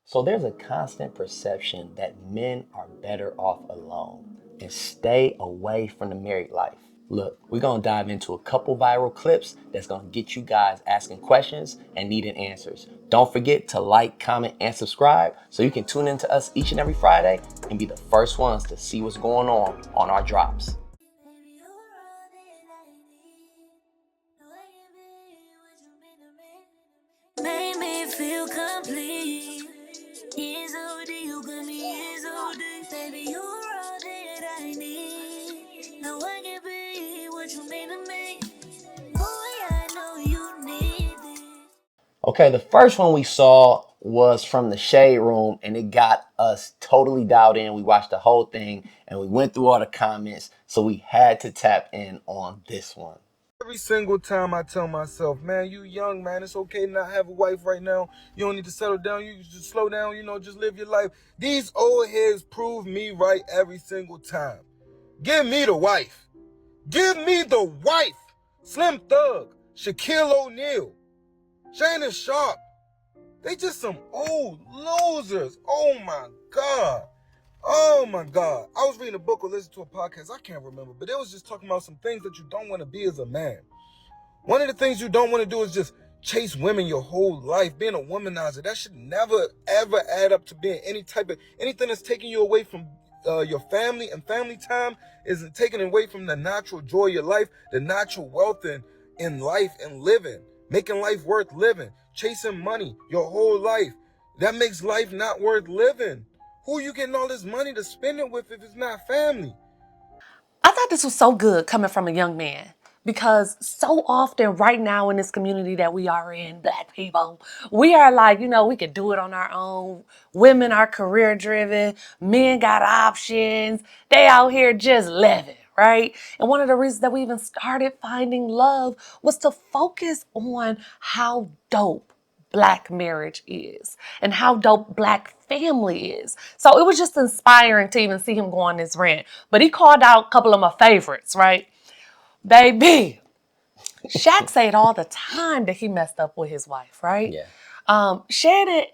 So there's a constant perception that men are better off alone and stay away from the married life. Look, we're going to dive into a couple viral clips that's going to get you guys asking questions and needing answers. Don't forget to like, comment, and subscribe so you can tune in to us each and every Friday and be the first ones to see what's going on our drops. Made me feel complete. Years older, you got me years older. Baby, you're all that I need. Now I can be what you mean to me. Boy, I know you need this. Okay, the first one we saw was from the Shade Room, and it got us totally dialed in. We watched the whole thing, and we went through all the comments, so we had to tap in on this one. Every single time I tell myself, man, you young, man, it's okay to not have a wife right now. You don't need to settle down. You just slow down, just live your life. These old heads prove me right every single time. Give me the wife. Give me the wife. Slim Thug, Shaquille O'Neal, Shannon Sharpe. They just some old losers. Oh my God. Oh my God. I was reading a book or listening to a podcast. I can't remember, but it was just talking about some things that you don't want to be as a man. One of the things you don't want to do is just chase women your whole life. Being a womanizer, that should never, ever add up to being anything that's taking you away from your family and family time, is taking away from the natural joy of your life, the natural wealth in life and living, making life worth living, chasing money your whole life. That makes life not worth living. Who are you getting all this money to spend it with if it's not family? I thought this was so good coming from a young man because so often right now in this community that we are in, Black people, we are like, we could do it on our own. Women are career driven. Men got options. They out here just living, right? And one of the reasons that we even started finding love was to focus on how dope Black marriage is and how dope Black family is. So it was just inspiring to even see him go on this rant. But he called out a couple of my favorites, right? Baby, Shaq say it all the time that he messed up with his wife, right? Yeah. Shannon,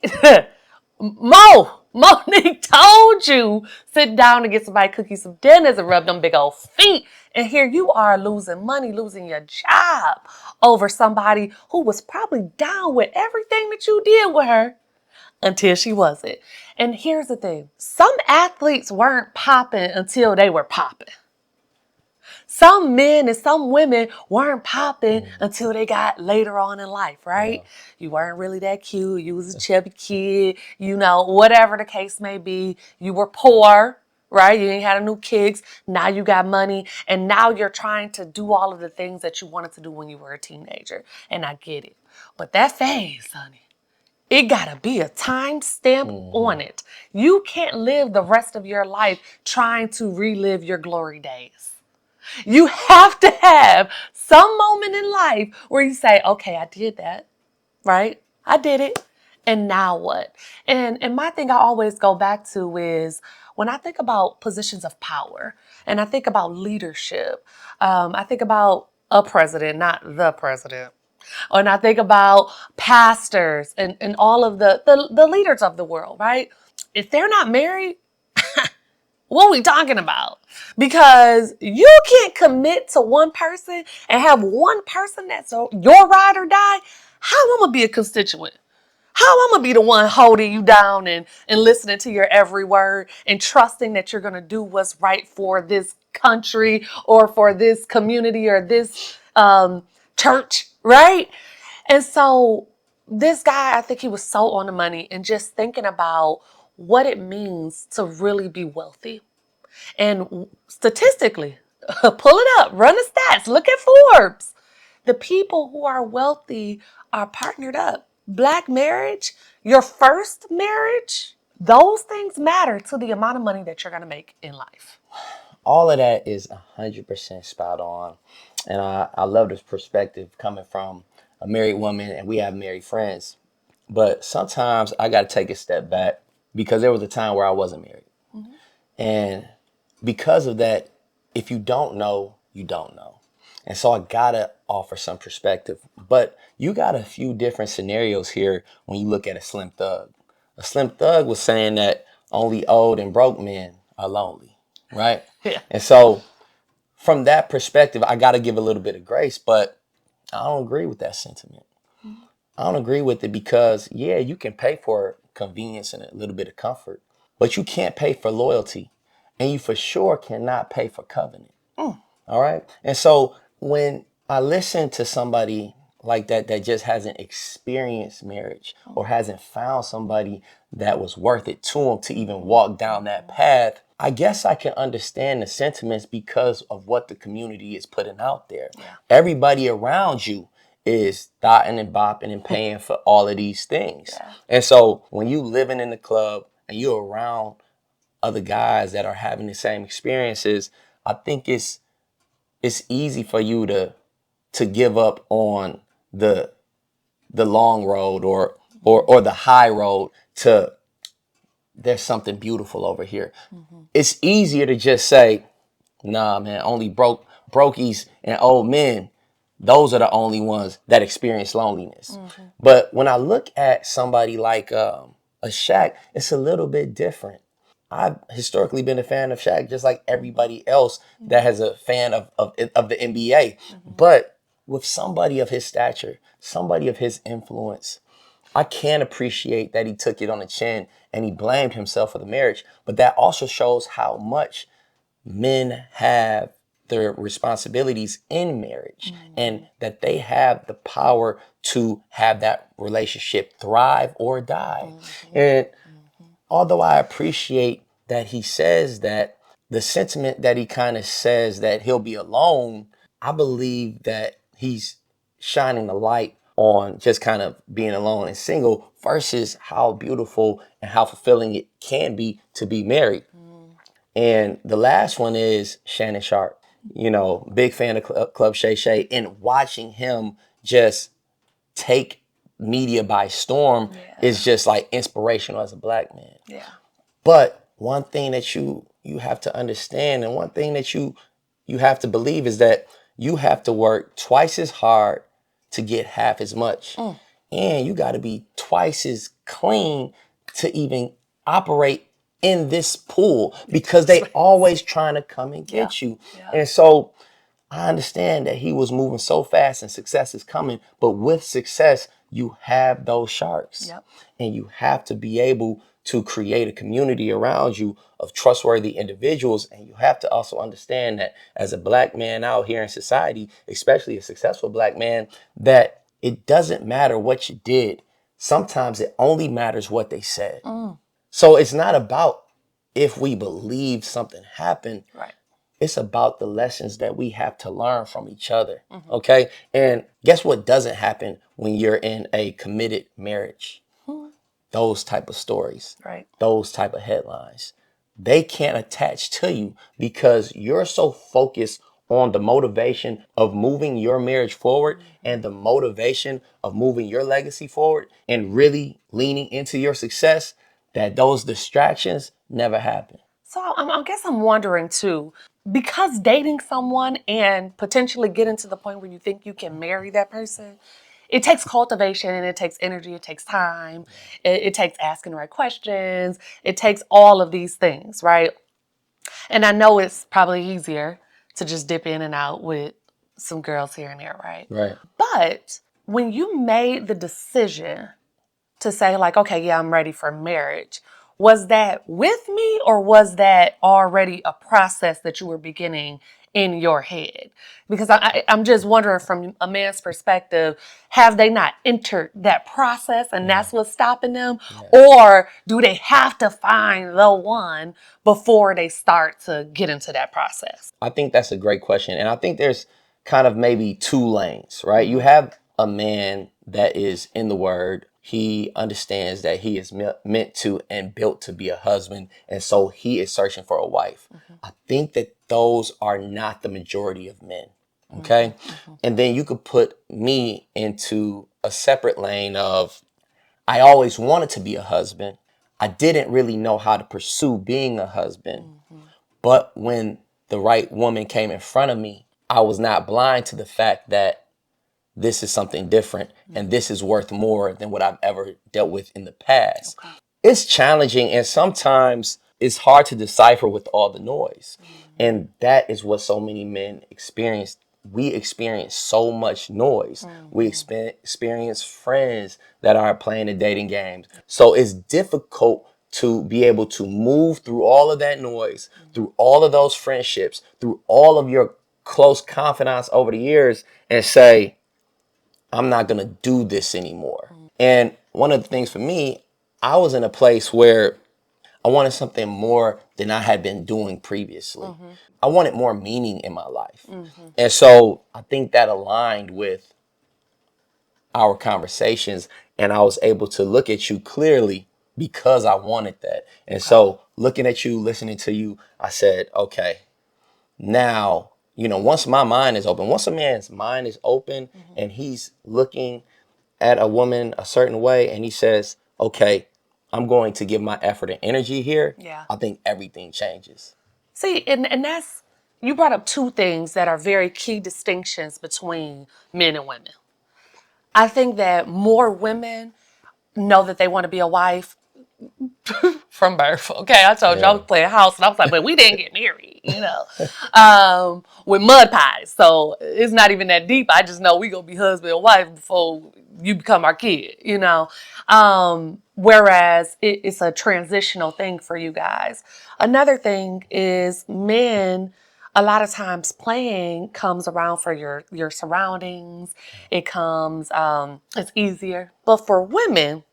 Monique told you, sit down and get somebody cook you some dinners and rub them big old feet. And here you are losing money, losing your job over somebody who was probably down with everything that you did with her until she wasn't. And here's the thing. Some athletes weren't popping until they were popping. Some men and some women weren't popping until they got later on in life, right? Yeah. You weren't really that cute. You was a chubby kid, whatever the case may be. You were poor, right? You ain't had a new kicks. Now you got money. And now you're trying to do all of the things that you wanted to do when you were a teenager. And I get it. But that phase, honey, it gotta be a time stamp on it. You can't live the rest of your life trying to relive your glory days. You have to have some moment in life where you say, okay, I did that, right? I did it. And now what? And my thing I always go back to is when I think about positions of power and I think about leadership, I think about a president, not the president. And I think about pastors and all of the leaders of the world, right? If they're not married, what are we talking about? Because you can't commit to one person and have one person that's your ride or die. How I'm gonna be a constituent? How I'm gonna be the one holding you down and listening to your every word and trusting that you're gonna do what's right for this country or for this community or this church, right? And so this guy, I think he was so on the money and just thinking about what it means to really be wealthy. And statistically, pull it up, run the stats, look at Forbes. The people who are wealthy are partnered up. Black marriage, your first marriage, those things matter to the amount of money that you're going to make in life. All of that is 100% spot on. And I love this perspective coming from a married woman, and we have married friends. But sometimes I got to take a step back because there was a time where I wasn't married. And because of that, if you don't know, you don't know. And so I gotta offer some perspective. But you got a few different scenarios here when you look at a Slim Thug. a Slim Thug was saying that only old and broke men are lonely, right? Yeah. And so from that perspective, I got to give a little bit of grace, but I don't agree with that sentiment. I don't agree with it because, yeah, you can pay for convenience and a little bit of comfort, but you can't pay for loyalty. And you for sure cannot pay for covenant. All right. And so when I listen to somebody like that, that just hasn't experienced marriage or hasn't found somebody that was worth it to them to even walk down that path, I guess I can understand the sentiments because of what the community is putting out there. Yeah. Everybody around you is dotting and bopping and paying for all of these things. Yeah. And so when you living in the club and you're around other guys that are having the same experiences, I think it's easy for you to give up on the long road or the high road to there's something beautiful over here. It's easier to just say, nah, man, only brokies and old men, those are the only ones that experience loneliness. But when I look at somebody like a Shaq, it's a little bit different. I've historically been a fan of Shaq, just like everybody else that has a fan of the NBA. But with somebody of his stature, somebody of his influence, I can appreciate that he took it on the chin and he blamed himself for the marriage. But that also shows how much men have their responsibilities in marriage and that they have the power to have that relationship thrive or die. And although I appreciate that he says that, the sentiment that he kind of says that he'll be alone, I believe that he's shining a light on just kind of being alone and single versus how beautiful and how fulfilling it can be to be married. And the last one is Shannon Sharpe. You know, big fan of Club Shay Shay, and watching him just take media by storm is just like inspirational as a black man. Yeah. But one thing that you have to understand, and one thing that you have to believe, is that you have to work twice as hard to get half as much. And you got to be twice as clean to even operate in this pool because they always trying to come and get you. And so I understand that he was moving so fast and success is coming, but with success, you have those sharks. Yep. And you have to be able to create a community around you of trustworthy individuals. And you have to also understand that as a black man out here in society, especially a successful black man, that it doesn't matter what you did. Sometimes it only matters what they said. So it's not about if we believe something happened. Right. It's about the lessons that we have to learn from each other. Okay. And guess what doesn't happen when you're in a committed marriage? Those type of stories, Right. those type of headlines, they can't attach to you because you're so focused on the motivation of moving your marriage forward and the motivation of moving your legacy forward and really leaning into your success that those distractions never happen. So I guess I'm wondering too, because dating someone and potentially getting to the point where you think you can marry that person, it takes cultivation and it takes energy, it takes time, it takes asking the right questions, it takes all of these things, right? And I know it's probably easier to just dip in and out with some girls here and there, right? Right. But when you made the decision to say like, okay, yeah, I'm ready for marriage, was that with me or was that already a process that you were beginning in your head? Because I'm just wondering from a man's perspective, have they not entered that process and that's what's stopping them? Or do they have to find the one before they start to get into that process? I think that's a great question. And I think there's kind of maybe two lanes, right? You have a man that is in the word. He understands that he is meant to and built to be a husband. And so he is searching for a wife. I think that those are not the majority of men. Okay. And then you could put me into a separate lane of I always wanted to be a husband. I didn't really know how to pursue being a husband. But when the right woman came in front of me, I was not blind to the fact that this is something different and this is worth more than what I've ever dealt with in the past. it's challenging, and sometimes it's hard to decipher with all the noise. And that is what so many men experience. We experience so much noise. We experience friends that aren't playing the dating games. So it's difficult to be able to move through all of that noise, through all of those friendships, through all of your close confidants over the years, and say, I'm not going to do this anymore. And one of the things for me, I was in a place where I wanted something more than I had been doing previously. I wanted more meaning in my life. And so I think that aligned with our conversations, and I was able to look at you clearly because I wanted that. And so looking at you, listening to you, I said, okay, now, once my mind is open, once a man's mind is open and he's looking at a woman a certain way and he says, okay, I'm going to give my effort and energy here, Yeah. I think everything changes. See, and that's, you brought up two things that are very key distinctions between men and women. I think that more women know that they want to be a wife from birth. Okay, I told you I was playing house, and I was like, but we didn't get married, with mud pies. So it's not even that deep. I just know we gonna be husband and wife before you become our kid. Whereas it's a transitional thing for you guys. Another thing is men. A lot of times playing comes around for your surroundings. It comes, it's easier. But for women,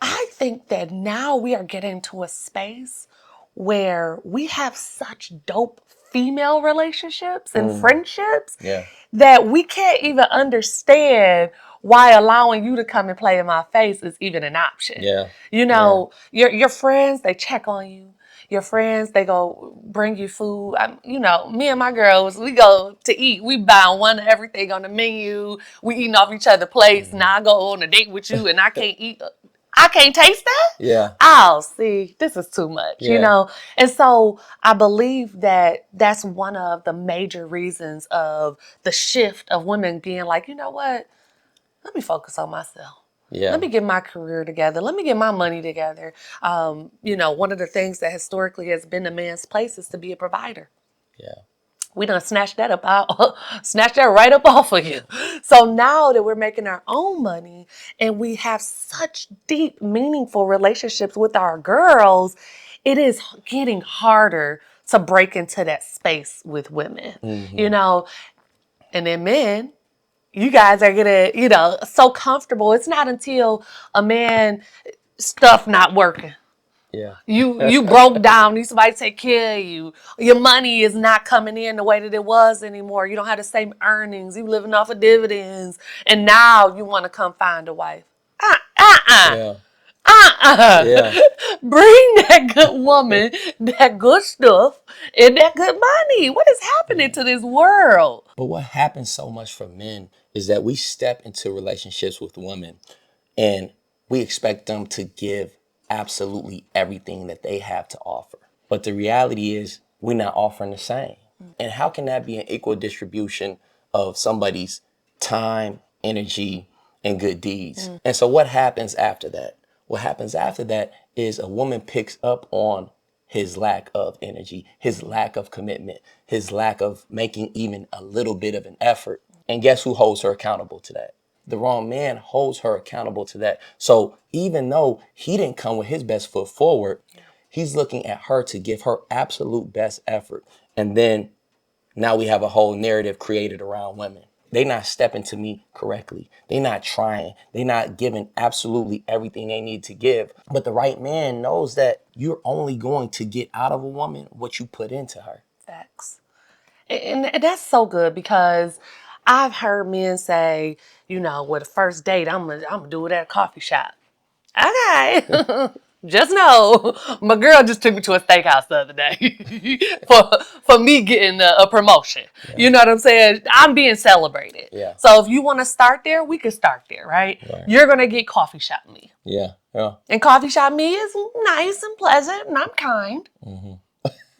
I think that now we are getting to a space where we have such dope female relationships and friendships Yeah. that we can't even understand why allowing you to come and play in my face is even an option. Yeah. Your friends, they check on you. Your friends, they go bring you food. Me and my girls, we go to eat. We buy one of everything on the menu. We eating off each other's plates. Now I go on a date with you and I can't eat. I can't taste that? Yeah. Oh, see, this is too much, And so I believe that that's one of the major reasons of the shift of women being like, you know what? Let me focus on myself. Yeah. Let me get my career together. Let me get my money together. One of the things that historically has been a man's place is to be a provider. Yeah. We done snatched that up out, snatched that right up off of you. So now that we're making our own money and we have such deep, meaningful relationships with our girls, it is getting harder to break into that space with women, and then men, you guys are getting, so comfortable. It's not until a man stuff not working. Yeah. You broke down. You need somebody to take care of you. Your money is not coming in the way that it was anymore. You don't have the same earnings. You living off of dividends, and now you want to come find a wife. Yeah. Yeah. Bring that good woman, that good stuff, and that good money. What is happening to this world? But what happens so much for men is that we step into relationships with women and we expect them to give absolutely everything that they have to offer. But the reality is we're not offering the same. And how can that be an equal distribution of somebody's time, energy, and good deeds? And so what happens after that? What happens after that is a woman picks up on his lack of energy, his lack of commitment, his lack of making even a little bit of an effort. And guess who holds her accountable to that? The wrong man holds her accountable to that. So even though he didn't come with his best foot forward, he's looking at her to give her absolute best effort. And then now we have a whole narrative created around women. They not stepping to me correctly. They not trying. They not giving absolutely everything they need to give. But the right man knows that you're only going to get out of a woman what you put into her. Facts. And that's so good because I've heard men say, with a first date, I'm gonna do it at a coffee shop. Okay. Just know, my girl just took me to a steakhouse the other day for me getting a promotion. Yeah. You know what I'm saying? I'm being celebrated. Yeah. So if you want to start there, we can start there, right? You're going to get coffee shop me. Yeah. Yeah. And coffee shop me is nice and pleasant and I'm kind.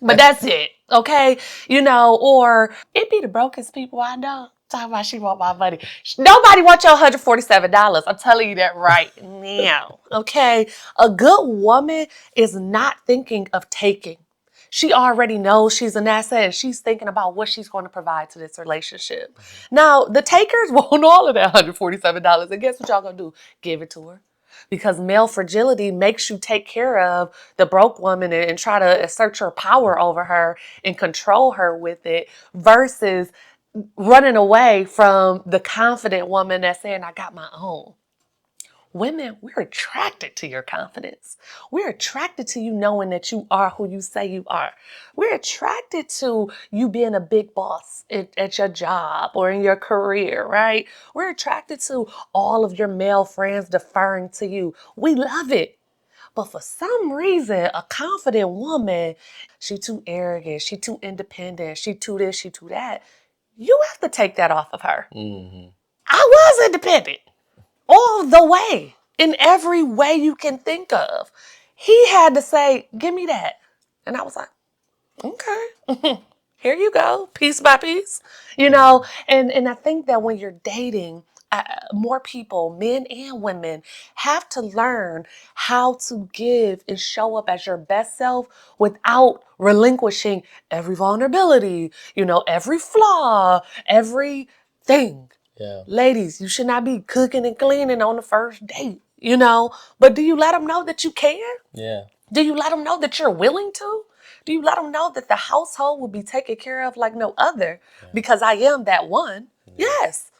But that's it, okay? Or it be the brokest people I know. Talking about she want my money. Nobody wants your $147. I'm telling you that right now. Okay? A good woman is not thinking of taking. She already knows she's an asset and she's thinking about what she's going to provide to this relationship. Now, the takers want all of that $147. And guess what y'all gonna do? Give it to her. Because male fragility makes you take care of the broke woman and try to assert your power over her and control her with it versus running away from the confident woman that's saying, I got my own. Women, we're attracted to your confidence. We're attracted to you knowing that you are who you say you are. We're attracted to you being a big boss at your job or in your career, right? We're attracted to all of your male friends deferring to you. We love it. But for some reason, a confident woman, she too arrogant, she too independent, she too this, she too that. You have to take that off of her. I was independent all the way, in every way you can think of. He had to say, give me that. And I was like, okay, here you go, piece by piece. And I think that when you're dating, more people, men and women, have to learn how to give and show up as your best self without relinquishing every vulnerability, every flaw, everything. Yeah. Ladies, you should not be cooking and cleaning on the first date, but do you let them know that you care? Yeah. Do you let them know that you're willing to? Do you let them know that the household will be taken care of like no other because I am that one? Yes.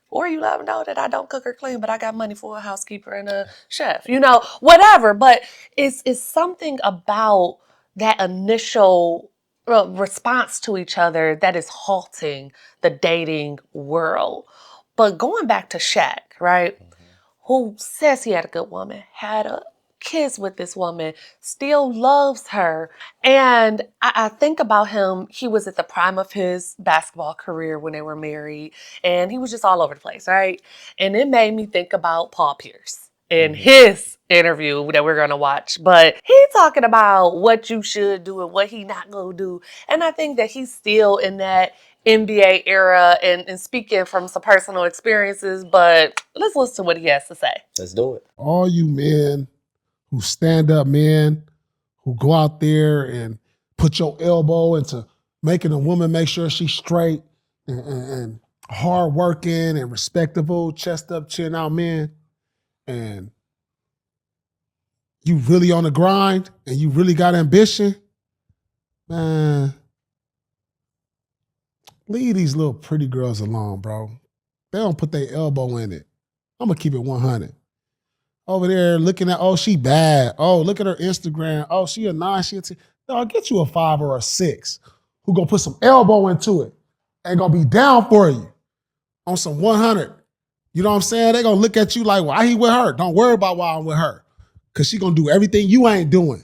Or you let them know that I don't cook or clean, but I got money for a housekeeper and a chef, whatever. But it's something about that initial response to each other that is halting the dating world. But going back to Shaq, right? Who says he had a good woman, had a kiss with this woman, still loves her. And I think about him, he was at the prime of his basketball career when they were married, and he was just all over the place, right? And it made me think about Paul Pierce in his interview that we're gonna watch. But he talking about what you should do and what he not gonna do. And I think that he's still in that NBA era and speaking from some personal experiences, but let's listen to what he has to say. Let's do it. All you men who stand up men, who go out there and put your elbow into making a woman make sure she's straight and hard working and respectable, chest up, chin out men, and you really on the grind and you really got ambition, man, leave these little pretty girls alone, bro. They don't put their elbow in it. I'm gonna keep it 100. Over there looking at, oh, she bad. Oh, look at her Instagram. Oh, she a 9, she a 10. No, I'll get you a 5 or a 6 who gonna put some elbow into it and gonna be down for you on some 100. You know what I'm saying? They gonna look at you like, why he with her? Don't worry about why I'm with her. Cause she gonna do everything you ain't doing.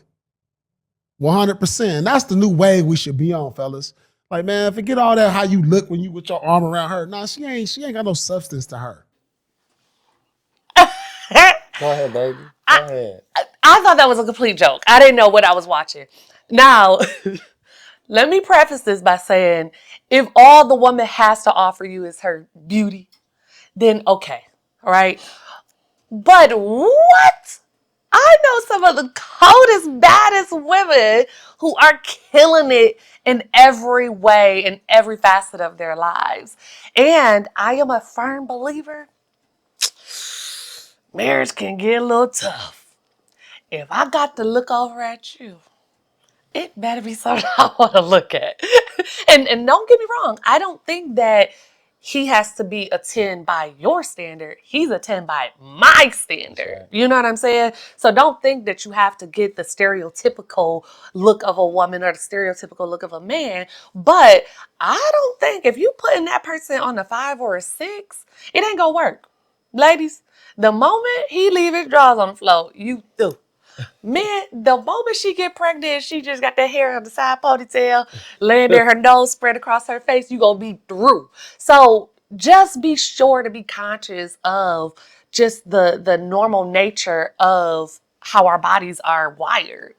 100%. And that's the new wave we should be on, fellas. Like, man, forget all that how you look when you with your arm around her. Nah, she ain't got no substance to her. Go ahead, baby. Go ahead. I thought that was a complete joke. I didn't know what I was watching. Now, let me preface this by saying, if all the woman has to offer you is her beauty, then okay, all right? But what? I know some of the coldest, baddest women who are killing it in every way, in every facet of their lives. And I am a firm believer, marriage can get a little tough. If I got to look over at you, it better be something I want to look at. And don't get me wrong, I don't think that he has to be a 10 by your standard. He's a 10 by my standard. Right. You know what I'm saying? So don't think that you have to get the stereotypical look of a woman or the stereotypical look of a man. But I don't think if you putting that person on a 5 or a 6, it ain't gonna work. Ladies, the moment he leave his drawers on the floor, you through. Man, the moment she get pregnant, she just got that hair on the side ponytail, laying there, her nose spread across her face, you gonna be through. So just be sure to be conscious of just the normal nature of how our bodies are wired.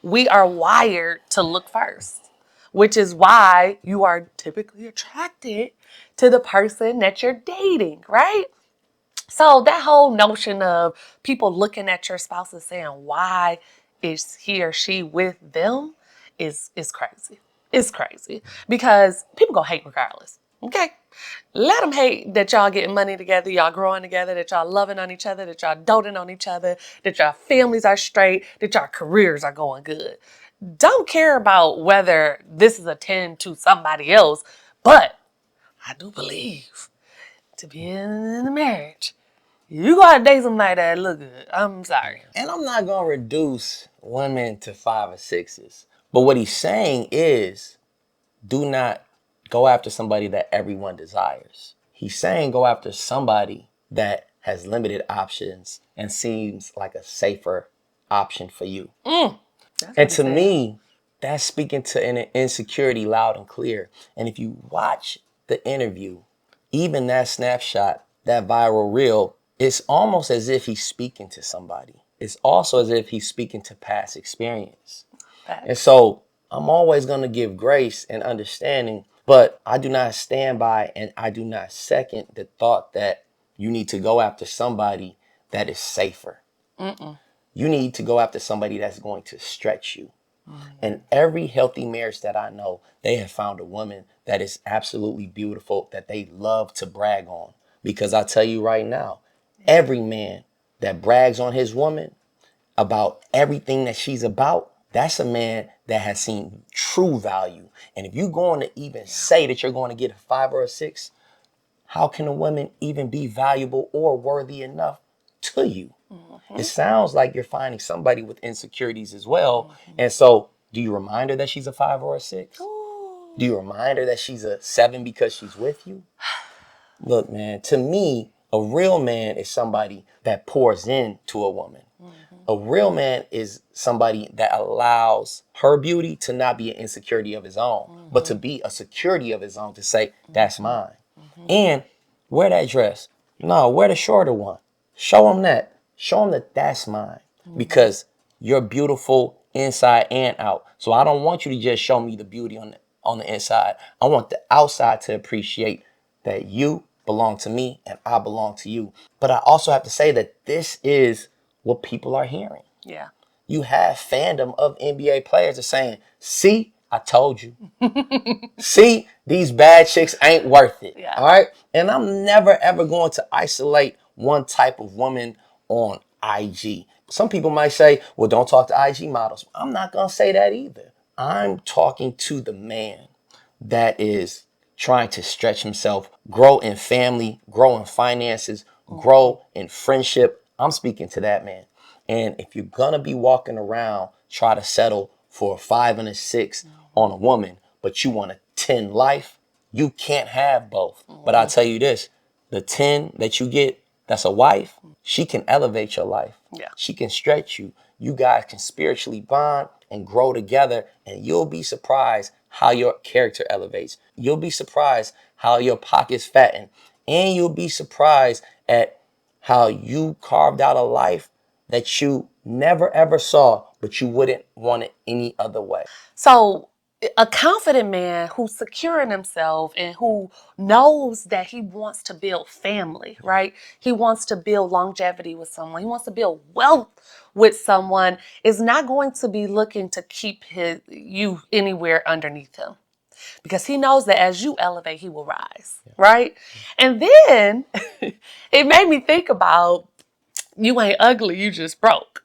We are wired to look first. which is why you are typically attracted to the person that you're dating, right? So that whole notion of people looking at your spouse and saying, why is he or she with them is crazy. It's crazy because people gonna hate regardless. Okay? Let them hate that y'all getting money together, y'all growing together, that y'all loving on each other, that y'all doting on each other, that y'all families are straight, that y'all careers are going good. Don't care about whether this is a 10 to somebody else, but I do believe to be in a marriage, you gotta date somebody that look good. I'm sorry. And I'm not going to reduce women to 5 or 6s. But what he's saying is, do not go after somebody that everyone desires. He's saying go after somebody that has limited options and seems like a safer option for you. That's And what he to said. me, that's speaking to an insecurity loud and clear. And if you watch the interview, even that snapshot, that viral reel, it's almost as if he's speaking to somebody. It's also as if he's speaking to past experience. And Facts. so I'm always going to give grace and understanding, but I do not stand by and I do not second the thought that you need to go after somebody that is safer. You need to go after somebody that's going to stretch you. And every healthy marriage that I know, they have found a woman that is absolutely beautiful that they love to brag on. Because I tell you right now, every man that brags on his woman about everything that she's about, that's a man that has seen true value. And if you're going to even say that you're going to get a 5 or a 6, how can a woman even be valuable or worthy enough to you? It sounds like you're finding somebody with insecurities as well. And so, do you remind her that she's a 5 or a 6? Do you remind her that she's a 7 because she's with you? Look, man, to me, a real man is somebody that pours into a woman. A real man is somebody that allows her beauty to not be an insecurity of his own, but to be a security of his own, to say, that's mine. And wear that dress. No, wear the shorter one. Show him that. Show him that that's mine. Because you're beautiful inside and out. So I don't want you to just show me the beauty on the inside. I want the outside to appreciate that you belong to me and I belong to you. But I also have to say that this is what people are hearing. Yeah. You have fandom of NBA players are saying, see, I told you. See, these bad chicks ain't worth it. Yeah. All right. And I'm never, ever going to isolate one type of woman on IG. Some people might say, well, don't talk to IG models. I'm not going to say that either. I'm talking to the man that is trying to stretch himself, grow in family, grow in finances, grow in friendship. I'm speaking to that man. And if you're going to be walking around, try to settle for a 5 and a 6 on a woman, but you want a 10 life, you can't have both. But I'll tell you this, the 10 that you get, that's a wife, she can elevate your life. Yeah. She can stretch you. You guys can spiritually bond and grow together, and you'll be surprised how your character elevates. You'll be surprised how your pockets fatten. And you'll be surprised at how you carved out a life that you never ever saw, but you wouldn't want it any other way. So a confident man who's secure in himself and who knows that he wants to build family, right? He wants to build longevity with someone. He wants to build wealth with someone is not going to be looking to keep you anywhere underneath him. Because he knows that as you elevate, he will rise, right? And then it made me think about you ain't ugly, you just broke.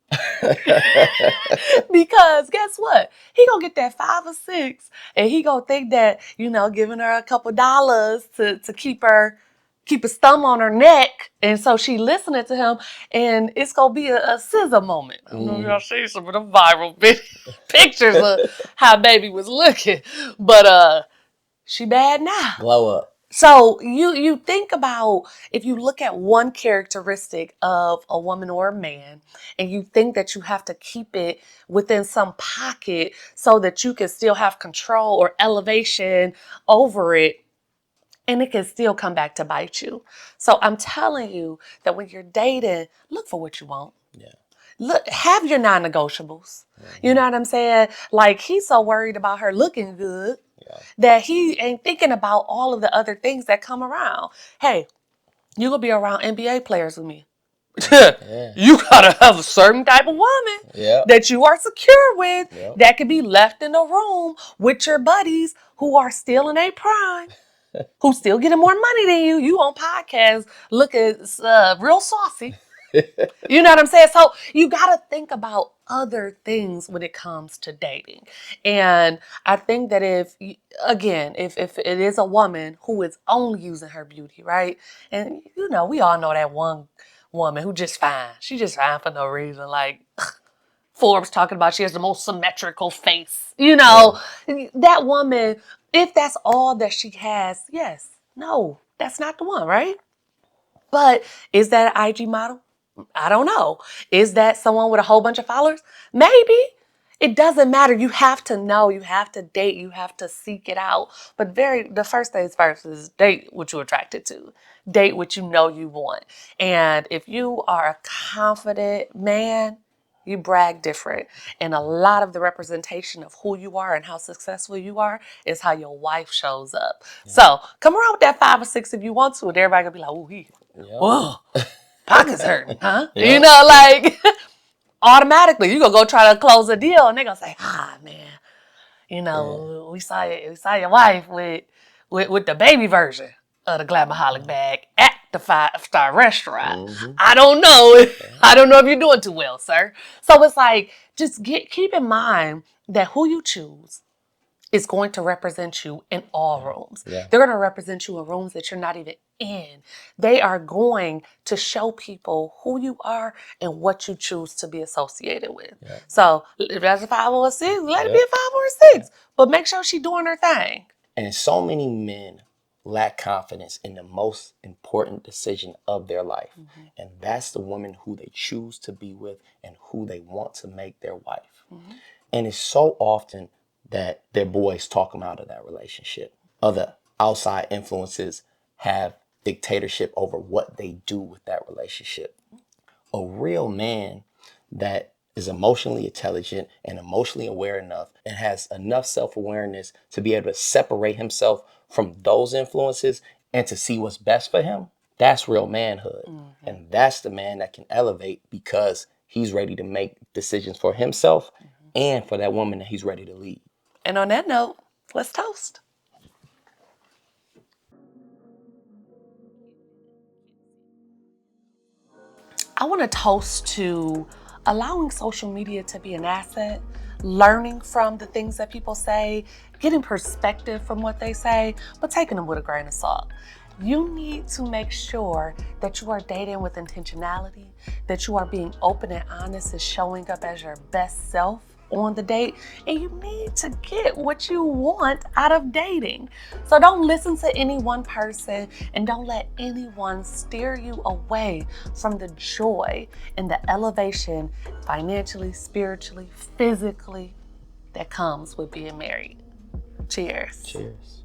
Because guess what? He gonna get that 5 or 6 and he gonna think that, giving her a couple dollars to keep a thumb on her neck. And so she listening to him and it's gonna be a scissor moment. I don't know if y'all see some of the viral pictures of how baby was looking. But she bad now. Glow up. So you think about if you look at one characteristic of a woman or a man and you think that you have to keep it within some pocket so that you can still have control or elevation over it, and it can still come back to bite you. So I'm telling you that when you're dating, look for what you want. Yeah. Look, have your non-negotiables. You know what I'm saying? Like, he's so worried about her looking good that he ain't thinking about all of the other things that come around. Hey, you gonna be around NBA players with me. You gotta have a certain type of woman that you are secure with that can be left in the room with your buddies who are still in their prime, who still getting more money than you. You on podcasts looking real saucy. You know what I'm saying? So you got to think about other things when it comes to dating. And I think that if it is a woman who is only using her beauty, right? And you know, we all know that one woman who just fine. She just fine for no reason. Like Forbes talking about she has the most symmetrical face. You know, that woman, if that's all that she has, yes, no, that's not the one, right? But is that an IG model? I don't know. Is that someone with a whole bunch of followers? Maybe. It doesn't matter. You have to know. You have to date. You have to seek it out. But the first things first is date what you're attracted to. Date what you know you want. And if you are a confident man, you brag different. And a lot of the representation of who you are and how successful you are is how your wife shows up. So come around with that 5 or 6 if you want to, and everybody gonna be like, whoa, pockets hurting, huh? You know, like automatically you gonna go try to close a deal and they gonna say, man, you know, we saw your wife with the baby version of the Glamaholic bag at the 5-star restaurant. I don't know. I don't know if you're doing too well, sir. So it's like, just keep in mind that who you choose is going to represent you in all rooms. They're going to represent you in rooms that you're not even in. They are going to show people who you are and what you choose to be associated with. So if that's a 506, let it be a 506. But make sure she's doing her thing. And so many men lack confidence in the most important decision of their life. And that's the woman who they choose to be with and who they want to make their wife. And it's so often that their boys talk them out of that relationship. Other outside influences have dictatorship over what they do with that relationship. A real man that is emotionally intelligent and emotionally aware enough and has enough self-awareness to be able to separate himself from those influences and to see what's best for him, that's real manhood. And that's the man that can elevate because he's ready to make decisions for himself and for that woman that he's ready to lead. And on that note, let's toast. I want to toast to allowing social media to be an asset, learning from the things that people say, getting perspective from what they say, but taking them with a grain of salt. You need to make sure that you are dating with intentionality, that you are being open and honest and showing up as your best self on the date, and you need to get what you want out of dating. So don't listen to any one person and don't let anyone steer you away from the joy and the elevation financially, spiritually, physically that comes with being married. Cheers. Cheers.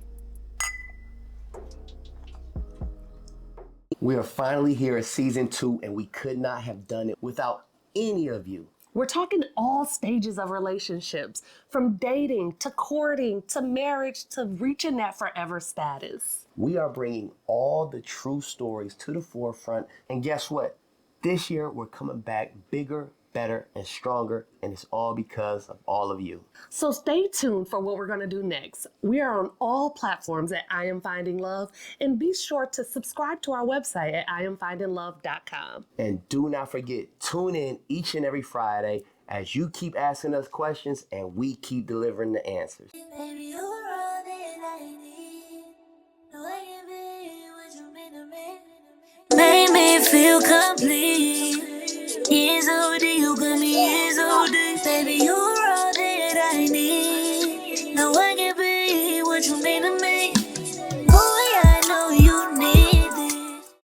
We are finally here at season 2, and we could not have done it without any of you. We're talking all stages of relationships, from dating to courting to marriage to reaching that forever status. We are bringing all the true stories to the forefront. And guess what? This year, we're coming back bigger, better, and stronger. And it's all because of all of you. So stay tuned for what we're going to do next. We are on all platforms at I Am Finding Love. And be sure to subscribe to our website at iamfindinglove.com. And do not forget, tune in each and every Friday as you keep asking us questions and we keep delivering the answers. Baby, you're all that I need. No, I can be what you mean to me. Make me feel complete.